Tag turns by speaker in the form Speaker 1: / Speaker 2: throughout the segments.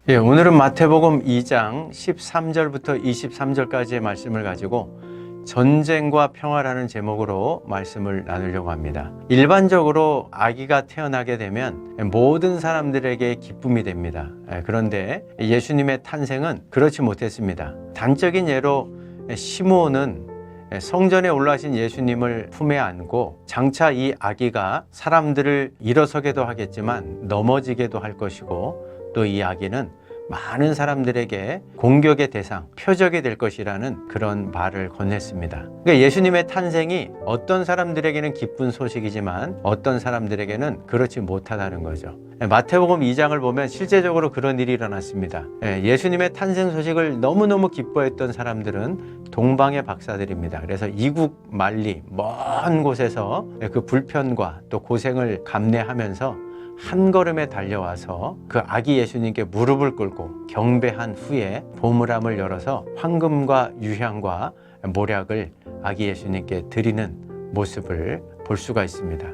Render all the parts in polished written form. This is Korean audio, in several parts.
Speaker 1: 오늘은 마태복음 2장 13절부터 23절까지의 말씀을 가지고 전쟁과 평화라는 제목으로 말씀을 나누려고 합니다. 일반적으로 아기가 태어나게 되면 모든 사람들에게 기쁨이 됩니다. 그런데 예수님의 탄생은 그렇지 못했습니다. 단적인 예로 시므온은 성전에 올라가신 예수님을 품에 안고 장차 이 아기가 사람들을 일어서게도 하겠지만 넘어지게도 할 것이고 또 이 아기는 많은 사람들에게 공격의 대상, 표적이 될 것이라는 그런 말을 건넸습니다. 그러니까 예수님의 탄생이 어떤 사람들에게는 기쁜 소식이지만 어떤 사람들에게는 그렇지 못하다는 거죠. 마태복음 2장을 보면 실제적으로 그런 일이 일어났습니다. 예수님의 탄생 소식을 너무너무 기뻐했던 사람들은 동방의 박사들입니다. 그래서 이국 만리 먼 곳에서 그 불편과 또 고생을 감내하면서 한 걸음에 달려와서 그 아기 예수님께 무릎을 꿇고 경배한 후에 보물함을 열어서 황금과 유향과 모략을 아기 예수님께 드리는 모습을 볼 수가 있습니다.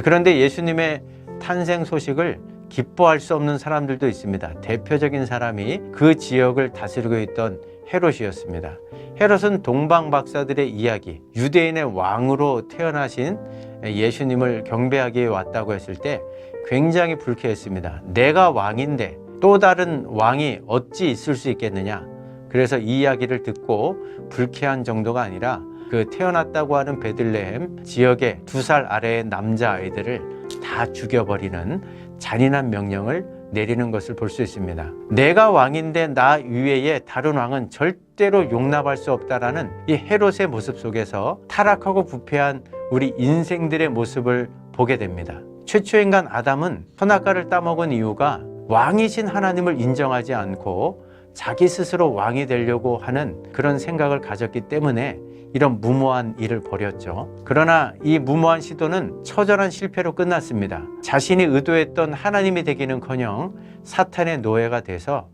Speaker 1: 그런데 예수님의 탄생 소식을 기뻐할 수 없는 사람들도 있습니다. 대표적인 사람이 그 지역을 다스리고 있던 헤롯이었습니다. 헤롯은 동방 박사들의 이야기, 유대인의 왕으로 태어나신 예수님을 경배하기 위해 왔다고 했을 때 굉장히 불쾌했습니다. 내가 왕인데 또 다른 왕이 어찌 있을 수 있겠느냐. 그래서 이 이야기를 듣고 불쾌한 정도가 아니라 그 태어났다고 하는 베들레헴 지역의 2살 아래의 남자아이들을 다 죽여버리는 잔인한 명령을 내리는 것을 볼 수 있습니다. 내가 왕인데 나 위에 다른 왕은 절대로 용납할 수 없다라는 이 헤롯의 모습 속에서 타락하고 부패한 우리 인생들의 모습을 보게 됩니다. 최초 인간 아담은 선악과를 따먹은 이유가 왕이신 하나님을 인정하지 않고 자기 스스로 왕이 되려고 하는 그런 생각을 가졌기 때문에 이런 무모한 일을 벌였죠. 그러나 이 무모한 시도는 처절한 실패로 끝났습니다. 자신이 의도했던 하나님이 되기는커녕 사탄의 노예가 돼서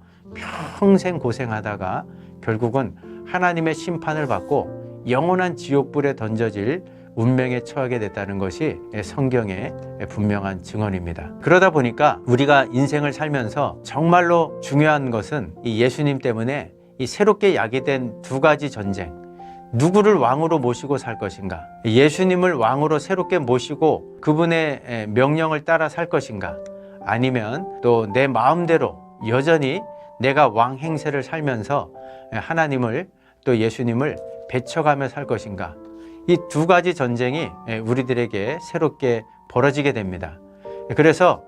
Speaker 1: 평생 고생하다가 결국은 하나님의 심판을 받고 영원한 지옥불에 던져질 운명에 처하게 됐다는 것이 성경의 분명한 증언입니다. 그러다 보니까 우리가 인생을 살면서 정말로 중요한 것은 이 예수님 때문에 이 새롭게 야기된 2가지 전쟁, 누구를 왕으로 모시고 살 것인가, 예수님을 왕으로 새롭게 모시고 그분의 명령을 따라 살 것인가, 아니면 또 내 마음대로 여전히 내가 왕 행세를 살면서 하나님을 또 예수님을 배척하며 살 것인가. 이 2가지 전쟁이 우리들에게 새롭게 벌어지게 됩니다. 그래서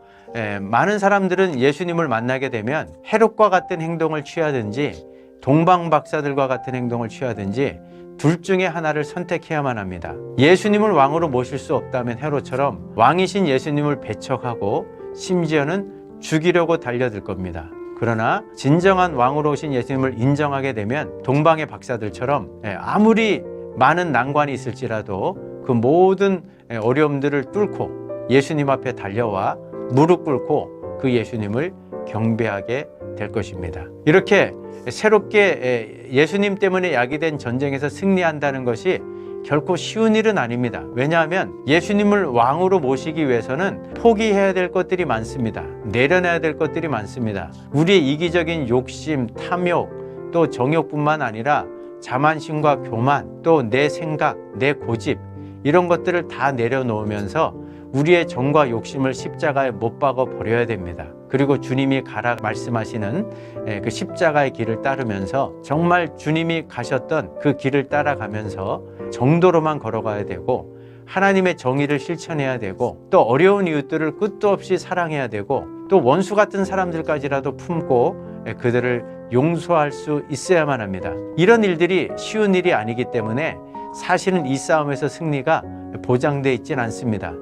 Speaker 1: 많은 사람들은 예수님을 만나게 되면 헤롯과 같은 행동을 취하든지 동방 박사들과 같은 행동을 취하든지 둘 중에 하나를 선택해야만 합니다. 예수님을 왕으로 모실 수 없다면 헤롯처럼 왕이신 예수님을 배척하고 심지어는 죽이려고 달려들 겁니다. 그러나 진정한 왕으로 오신 예수님을 인정하게 되면 동방의 박사들처럼 아무리 많은 난관이 있을지라도 그 모든 어려움들을 뚫고 예수님 앞에 달려와 무릎 꿇고 그 예수님을 경배하게 될 것입니다. 이렇게 새롭게 예수님 때문에 야기된 전쟁에서 승리한다는 것이 결코 쉬운 일은 아닙니다. 왜냐하면 예수님을 왕으로 모시기 위해서는 포기해야 될 것들이 많습니다. 내려놔야 될 것들이 많습니다. 우리의 이기적인 욕심, 탐욕, 또 정욕뿐만 아니라 자만심과 교만, 또 내 생각, 내 고집, 이런 것들을 다 내려놓으면서 우리의 정과 욕심을 십자가에 못 박아 버려야 됩니다. 그리고 주님이 가라 말씀하시는 그 십자가의 길을 따르면서 정말 주님이 가셨던 그 길을 따라가면서 정도로만 걸어가야 되고 하나님의 정의를 실천해야 되고 또 어려운 이웃들을 끝도 없이 사랑해야 되고 또 원수 같은 사람들까지라도 품고 그들을 용서할 수 있어야만 합니다. 이런 일들이 쉬운 일이 아니기 때문에 사실은 이 싸움에서 승리가 보장되어 있진 않습니다.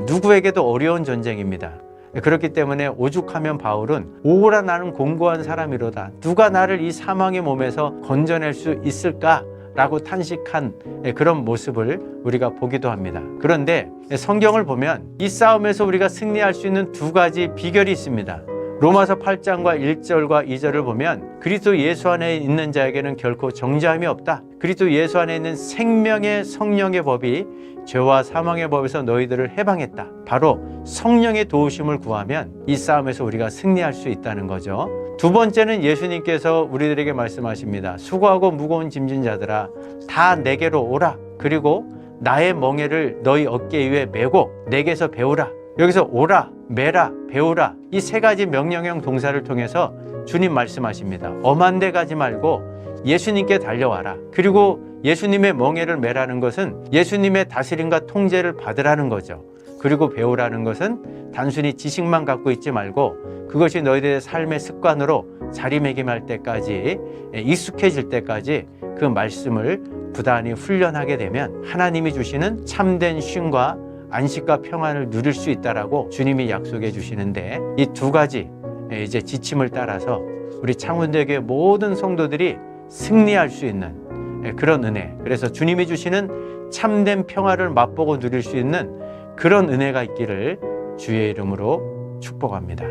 Speaker 1: 누구에게도 어려운 전쟁입니다. 그렇기 때문에 오죽하면 바울은 오라 나는 공고한 사람이로다. 누가 나를 이 사망의 몸에서 건져낼 수 있을까? 라고 탄식한 그런 모습을 우리가 보기도 합니다. 그런데 성경을 보면 이 싸움에서 우리가 승리할 수 있는 2가지 비결이 있습니다. 로마서 8장과 1절과 2절을 보면 그리스도 예수 안에 있는 자에게는 결코 정죄함이 없다. 그리스도 예수 안에 있는 생명의 성령의 법이 죄와 사망의 법에서 너희들을 해방했다. 바로 성령의 도우심을 구하면 이 싸움에서 우리가 승리할 수 있다는 거죠. 두 번째는 예수님께서 우리들에게 말씀하십니다. 수고하고 무거운 짐진 자들아 다 내게로 오라. 그리고 나의 멍에를 너희 어깨 위에 메고 내게서 배우라. 여기서 오라, 매라, 배우라 이 세 가지 명령형 동사를 통해서 주님 말씀하십니다. 엄한 데 가지 말고 예수님께 달려와라. 그리고 예수님의 멍에를 매라는 것은 예수님의 다스림과 통제를 받으라는 거죠. 그리고 배우라는 것은 단순히 지식만 갖고 있지 말고 그것이 너희들의 삶의 습관으로 자리매김할 때까지 익숙해질 때까지 그 말씀을 부단히 훈련하게 되면 하나님이 주시는 참된 쉼과 안식과 평안을 누릴 수 있다라고 주님이 약속해 주시는데 이 두 가지 이제 지침을 따라서 우리 창원대교의 모든 성도들이 승리할 수 있는 그런 은혜, 그래서 주님이 주시는 참된 평화를 맛보고 누릴 수 있는 그런 은혜가 있기를 주의 이름으로 축복합니다.